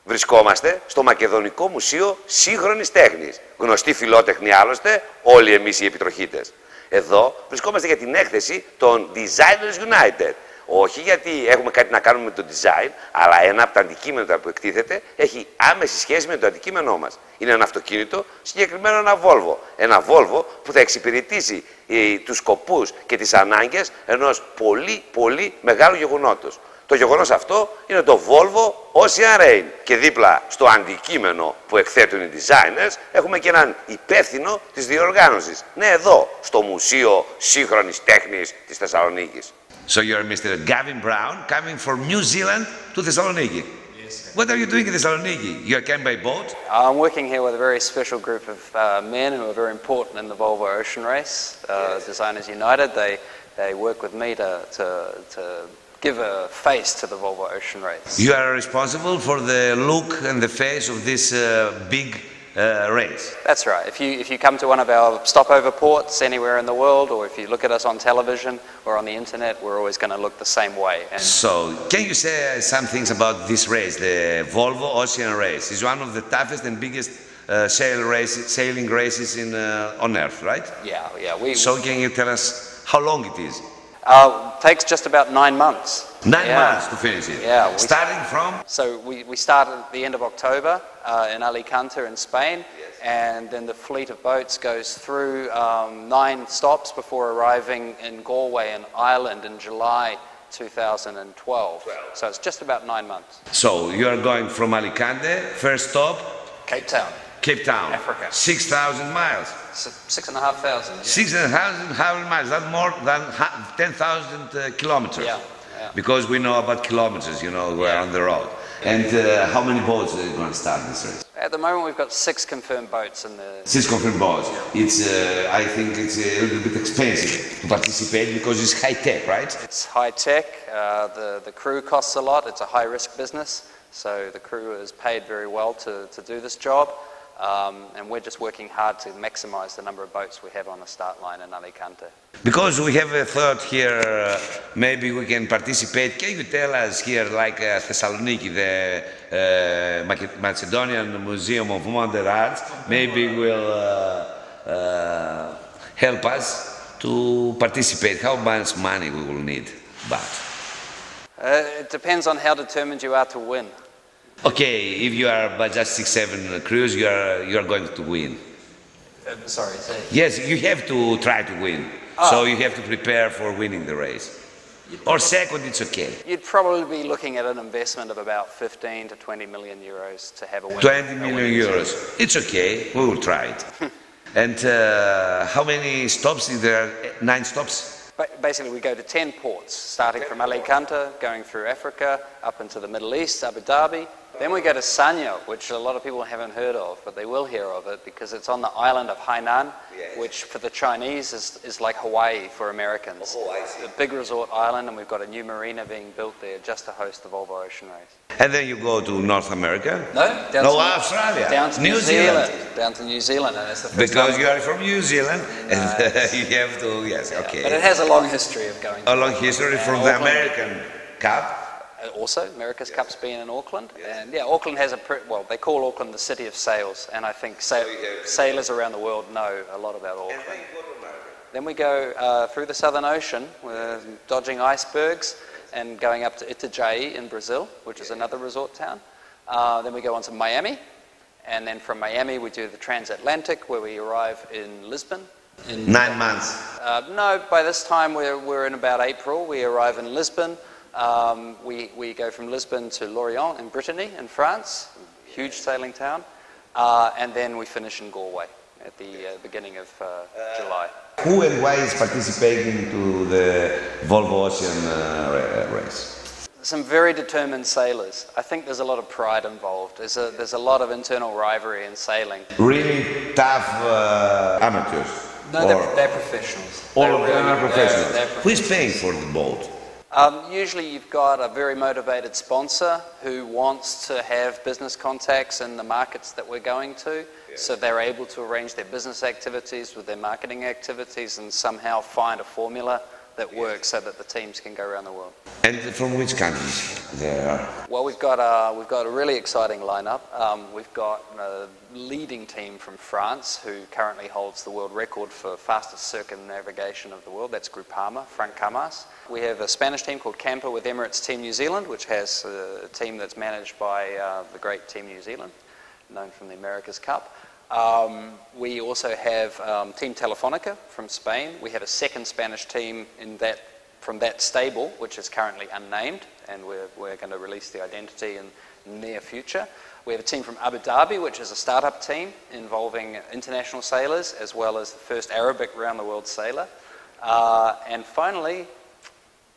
Βρισκόμαστε στο Μακεδονικό Μουσείο Σύγχρονης Τέχνης. Γνωστοί φιλότεχνοι άλλωστε, όλοι εμείς οι επιτροχίτες. Εδώ βρισκόμαστε για την έκθεση των Designers United. Όχι γιατί έχουμε κάτι να κάνουμε με το design, αλλά ένα από τα αντικείμενα που εκτίθεται έχει άμεση σχέση με το αντικείμενό μας. Είναι ένα αυτοκίνητο, συγκεκριμένο ένα Volvo. Ένα Volvo που θα εξυπηρετήσει τους σκοπούς και τις ανάγκες ενός πολύ μεγάλου γεγονότος. Το γεγονός αυτό είναι το Volvo Ocean Rain. Και δίπλα στο αντικείμενο που εκθέτουν οι designers έχουμε και έναν υπεύθυνο της διοργάνωσης. Ναι, εδώ, στο Μουσείο Σύγχρονης Τέχνης της Θεσσαλονίκης. So you're Mr. Gavin Brown, coming from New Zealand to Thessaloniki. Yes. What are you doing in Thessaloniki? You came by boat? I'm working here with a very special group of men who are very important in the Volvo Ocean Race, Designers United. They work with me to give a face to the Volvo Ocean Race. You are responsible for the look and the face of this big race. That's right. If you come to one of our stopover ports anywhere in the world, or if you look at us on television or on the internet, we're always going to look the same way. And so, can you say some things about this race, the Volvo Ocean Race? It's one of the toughest and biggest sailing races on Earth, right? Yeah. So, can you tell us how long it is? Takes just about 9 months. 9 months to finish it. Yeah. Starting from? So we start at the end of October in Alicante in Spain, and then the fleet of boats goes through 9 stops before arriving in Galway in Ireland in July 2012. So it's just about 9 months. So you are going from Alicante, first stop? Cape Town. Cape Town. Africa. 6,000 miles. 6,500. 6,500 miles. That's more than 10,000 kilometers. Yeah. Because we know about kilometers, you know, we're on the road. And how many boats are you going to start this race? At the moment, we've got 6 confirmed boats in the... 6 confirmed boats. It's, I think it's a little bit expensive to participate because it's high tech, right? It's high tech. The crew costs a lot. It's a high risk business. So the crew is paid very well to do this job. And we're just working hard to maximize the number of boats we have on the start line in Alicante. Because we have a thought here, maybe we can participate. Can you tell us here, like Thessaloniki, the Macedonian Museum of Modern Arts, maybe will help us to participate? How much money we will need? But it depends on how determined you are to win. Okay, if you are by just 6-7 crews, you are going to win. Sorry, say. Yes, you have to try to win. So you have to prepare for winning the race. Or second, it's okay. You'd probably be looking at an investment of about 15 to 20 million euros to have a win. 20 million euros. It's okay. We will try it. And how many stops? There are 9 stops. Basically, we go to 10 ports, starting from Alicante, going through Africa, up into the Middle East, Abu Dhabi. Then we go to Sanya, which a lot of people haven't heard of, but they will hear of it because it's on the island of Hainan, which for the Chinese is like Hawaii for Americans. A big resort island, and we've got a new marina being built there just to host the Volvo Ocean Race. And then you go to North America? No, Australia. Down to New Zealand. Down to New Zealand, and that's the first because you are from New Zealand, and you have to, okay. But it has a long history of going. A long history from the American Cup. Also, America's Cup's been in Auckland, and Auckland has they call Auckland the city of sails, and I think sailors around the world know a lot about Auckland. Then we go through the Southern Ocean, dodging icebergs, and going up to Itajaí in Brazil, which is another resort town. Then we go on to Miami, and then from Miami we do the transatlantic, where we arrive in Lisbon. In 9 months? No, by this time we're in about April. We arrive in Lisbon. We go from Lisbon to Lorient in Brittany in France, huge sailing town, and then we finish in Galway at the beginning of July. Who and why is participating to the Volvo Ocean race? Some very determined sailors. I think there's a lot of pride involved. There's a lot of internal rivalry in sailing. Really tough amateurs? No, they're professionals. All of them are professionals. Who is paying for the boat? Usually you've got a very motivated sponsor who wants to have business contacts in the markets that we're going to, so they're able to arrange their business activities with their marketing activities and somehow find a formula that work so that the teams can go around the world. And from which countries there are? Well, we've got a really exciting lineup. We've got a leading team from France who currently holds the world record for fastest circumnavigation of the world. That's Groupama, Frank Camas. We have a Spanish team called Camper with Emirates Team New Zealand, which has a team that's managed by the great Team New Zealand, known from the America's Cup. We also have Team Telefonica from Spain. We have a second Spanish team from that stable, which is currently unnamed, and we're going to release the identity in the near future. We have a team from Abu Dhabi, which is a startup team involving international sailors, as well as the first Arabic round-the-world sailor. And finally,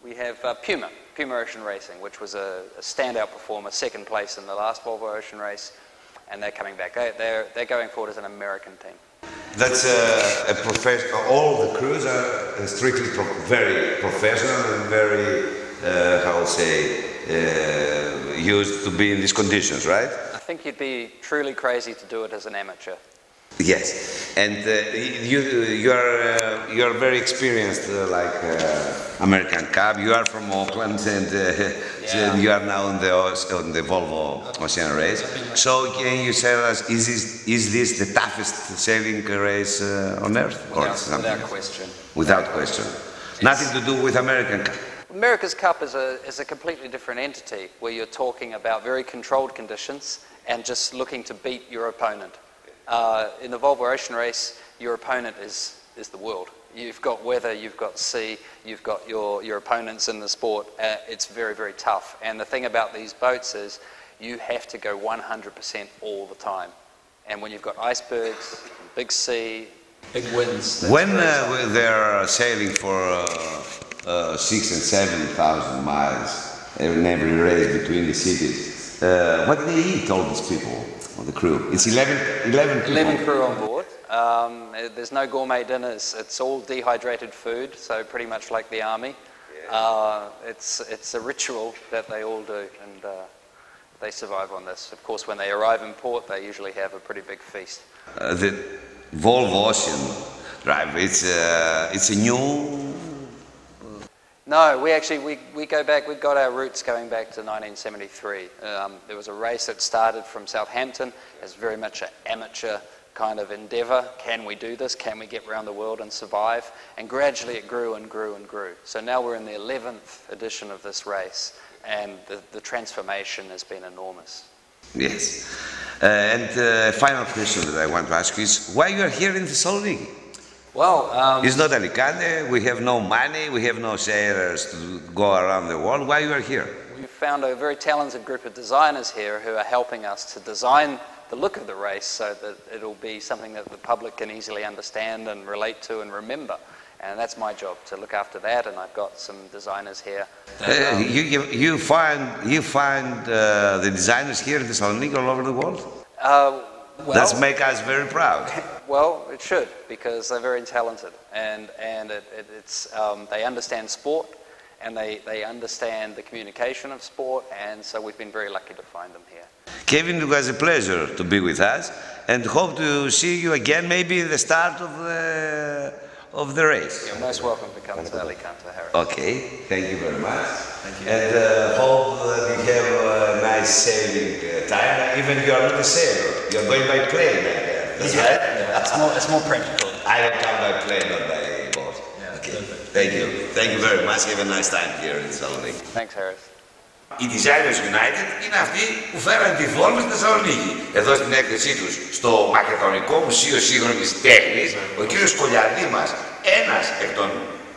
we have Puma Ocean Racing, which was a standout performer, second place in the last Volvo Ocean Race, and they're coming back. They're going forward as an American team. That's a professional. All the crews are strictly very professional and very, how to say, used to be in these conditions, right? I think you'd be truly crazy to do it as an amateur. Yes, and you are very experienced, like American Cup. You are from Auckland, and you are now on the Volvo Ocean Race. So can you tell us, is this the toughest sailing race on earth? Without question. Without question. Nothing to do with American Cup. America's Cup is a completely different entity, where you're talking about very controlled conditions and just looking to beat your opponent. In the Volvo Ocean Race, your opponent is the world. You've got weather, you've got sea, you've got your opponents in the sport. It's very, very tough. And the thing about these boats is you have to go 100% all the time. And when you've got icebergs, big sea, big winds... When they're sailing for 6,000 and 7,000 miles in every race between the cities, what do they eat, all these people? The crew. It's 11 people. 11 crew on board. There's no gourmet dinners. It's all dehydrated food, so pretty much like the army. Yeah. It's a ritual that they all do, and they survive on this. Of course, when they arrive in port, they usually have a pretty big feast. The Volvo Ocean Drive, it's a new... No, we go back, we got our roots going back to 1973. There was a race that started from Southampton as very much an amateur kind of endeavour. Can we do this? Can we get around the world and survive? And gradually it grew and grew and grew. So now we're in the 11th edition of this race, and the transformation has been enormous. Yes. And final question that I want to ask you is, why you are here in Thessaloniki? Well, it's not Alicante, we have no money, we have no sailors to go around the world. Why you are here? We found a very talented group of designers here who are helping us to design the look of the race so that it'll be something that the public can easily understand and relate to and remember. And that's my job, to look after that, and I've got some designers here. You find the designers here in Thessaloniki all over the world? Well, that makes us very proud. Well, it should, because they're very talented, and they understand sport, and they understand the communication of sport, and so we've been very lucky to find them here. Kevin, it was a pleasure to be with us, and hope to see you again, maybe at the start of the race. You're most welcome to come to Alicante, Harry. Okay, thank you very much. Thank you. And hope that you have a nice sailing time. Even you are not a sailor, you are going by plane. That's right? Yeah, it's more practical. I will come by plane or by boat. Yeah, okay. Thank you. Thank you very much. Have a nice time here in Thessaloniki. Thanks, Harris. Οι Designers United είναι αυτοί που φέραν τη Volvo στη Θεσσαλονίκη. Εδώ στην έκθεσή τους στο Μακεδονικό Μουσείο Σύγχρονης Τέχνης, ο κύριος Κολιαρδή μας, ένας εκ των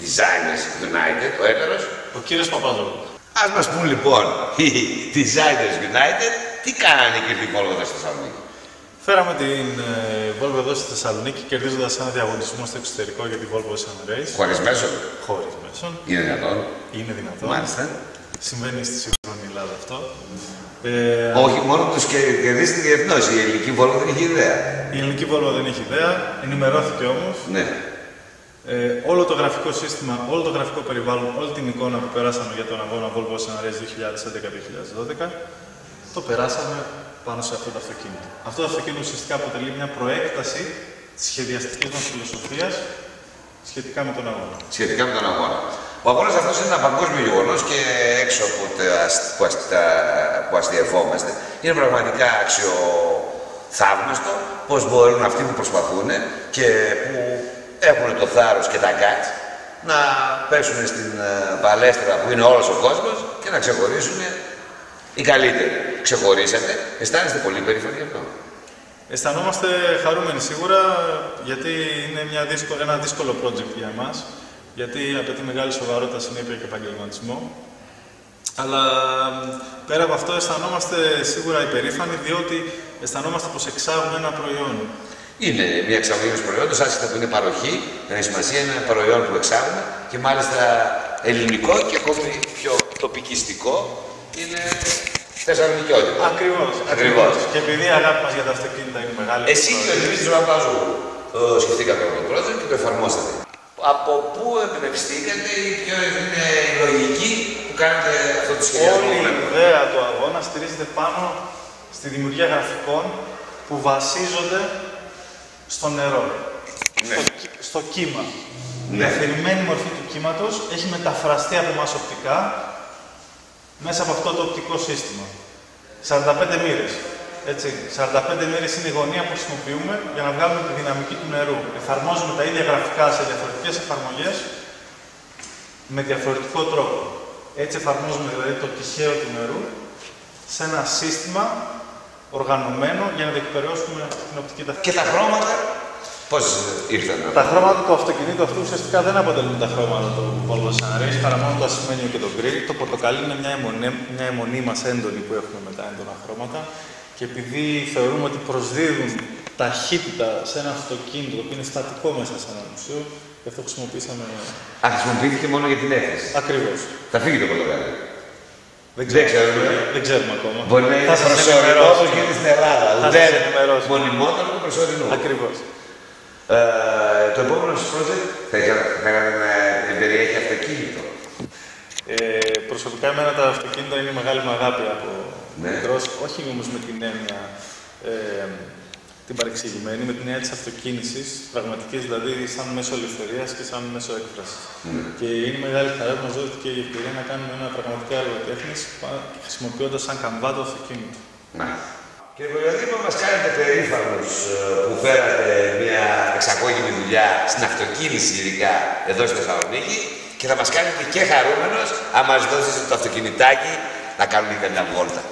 Designers United, ο έτερος. Ο κύριος Παπαδόπουλος. Ας μας πούν λοιπόν οι Designers United τι κάνανε και την Volvo εδώ στη Θεσσαλονίκη. Φέραμε την Volvo εδώ στη Θεσσαλονίκη κερδίζοντας ένα διαγωνισμό στο εξωτερικό για τη Volvo Ocean Race. Χωρίς μέσον. Χωρίς μέσον. Είναι δυνατόν. Είναι δυνατόν. Μάλιστα. Συμβαίνει στη σύγχρονη Ελλάδα αυτό. Όχι μόνο τους κερδίσετε διεθνώς, η ελληνική Volvo δεν είχε ιδέα. Η ελληνική Volvo δεν είχε ιδέα, ενημερώθηκε όμως. Ναι. Όλο το γραφικό σύστημα, όλο το γραφικό περιβάλλον, όλη την εικόνα που περάσαμε για τον αγώνα Volvo Ocean Race 2011-2012, το περάσαμε πάνω σε αυτό το αυτοκίνητο. Αυτό το αυτοκίνητο ουσιαστικά αποτελεί μια προέκταση της σχεδιαστικής μας φιλοσοφίας σχετικά με τον αγώνα. Σχετικά με τον αγώνα. Ο αγώνας αυτός είναι ένα παγκόσμιο γεγονός και έξω από που αστειευόμαστε. Είναι πραγματικά αξιοθαύμαστο πώς μπορούν αυτοί που προσπαθούν και που έχουν το θάρρος και τα γκάτς να πέσουν στην παλέστρα που είναι όλος ο κόσμος και να ξεχωρίσουν οι καλύτεροι. Ξεχωρίσατε, αισθάνεστε πολύ περήφανοι γι' αυτό? Αισθανόμαστε χαρούμενοι σίγουρα, γιατί είναι ένα δύσκολο project για εμάς, γιατί απαιτεί μεγάλη σοβαρότητα, συνέπεια και επαγγελματισμό. Αλλά πέρα από αυτό αισθανόμαστε σίγουρα υπερήφανοι, διότι αισθανόμαστε πως εξάγουμε ένα προϊόν. Είναι μια εξαγωγή ενός προϊόντος, άσχετα που είναι παροχή, δεν έχει σημασία, είναι ένα προϊόν που εξάγουμε και μάλιστα ελληνικό και ακόμη πιο τοπικιστικό είναι θεσσαλονικιώτικο. Ακριβώς. Και επειδή η αγάπη μας για τα αυτοκίνητα είναι μεγάλη. Εσύ και ο Δημήτρης Βαμπάζου σκεφτήκατε αυτό το project και το εφαρμόσατε. Από πού εμπνευστήκατε ή ποιο είναι η λογική που κάνετε αυτό το σχεδιασμό? Όλη η ιδέα του αγώνα στηρίζεται πάνω στη δημιουργία γραφικών που βασίζονται στο νερό, στο κύμα. Η αφηρημένη μορφή του κύματος έχει μεταφραστεί από εμάς οπτικά μέσα από αυτό το οπτικό σύστημα. 45 μοίρες. Έτσι, 45 μοίρες είναι η γωνία που χρησιμοποιούμε για να βγάλουμε τη δυναμική του νερού. Εφαρμόζουμε τα ίδια γραφικά σε διαφορετικές εφαρμογές με διαφορετικό τρόπο. Έτσι εφαρμόζουμε δηλαδή το τυχαίο του νερού σε ένα σύστημα οργανωμένο για να διεκπαιρεώσουμε την οπτική ταχύτητα. Και τα χρώματα, πώς ήρθαν? Τα χρώματα του αυτοκινήτου αυτού ουσιαστικά δεν αποτελούν τα χρώματα του VOLVO Race, παρά μόνο το ασημένιο και το γκρι. Το πορτοκαλί είναι μια αιμονή μας έντονη που έχουμε με τα έντονα χρώματα. Και επειδή θεωρούμε ότι προσδίδουν ταχύτητα σε ένα αυτοκίνητο που είναι στατικό μέσα σε ένα μουσείο, γι' αυτό χρησιμοποίησαμε. Χρησιμοποιήθηκε μόνο για την έκθεση. Ακριβώς. Θα φύγει το πορτοκαλί. Δεν ξέρουμε ακόμα. Μπορεί να είναι προσωρινό όπως γίνεται στην Ελλάδα. Δεν μονιμότερο του προσωρινού. Ακριβώς. Το επόμενο σας project θα περιέχει αυτοκίνητο. Προσωπικά εμένα τα αυτοκίνητα είναι η μεγάλη μου αγάπη από μικρός, όχι όμως με την έννοια την παρεξηγημένη, με την έννοια της αυτοκίνησης, πραγματικής δηλαδή σαν μέσο ελευθερίας και σαν μέσο έκφρασης. Και είναι μεγάλη χαρά που μας δόθηκε η ευκαιρία να κάνουμε ένα πραγματικά έργο τέχνης χρησιμοποιώντας σαν καμβά το αυτοκίνητο. Κύριε Κολιαδρύπα, μας κάνετε περήφανους που φέρατε μια εξαγώγημη δουλειά στην αυτοκίνηση, ειδικά εδώ στη Θεσσαλονίκη, και θα μας κάνετε και χαρούμενος αν μας δώσετε το αυτοκινητάκι να κάνουμε και μια βόλτα.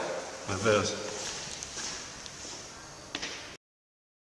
Βεβαίως.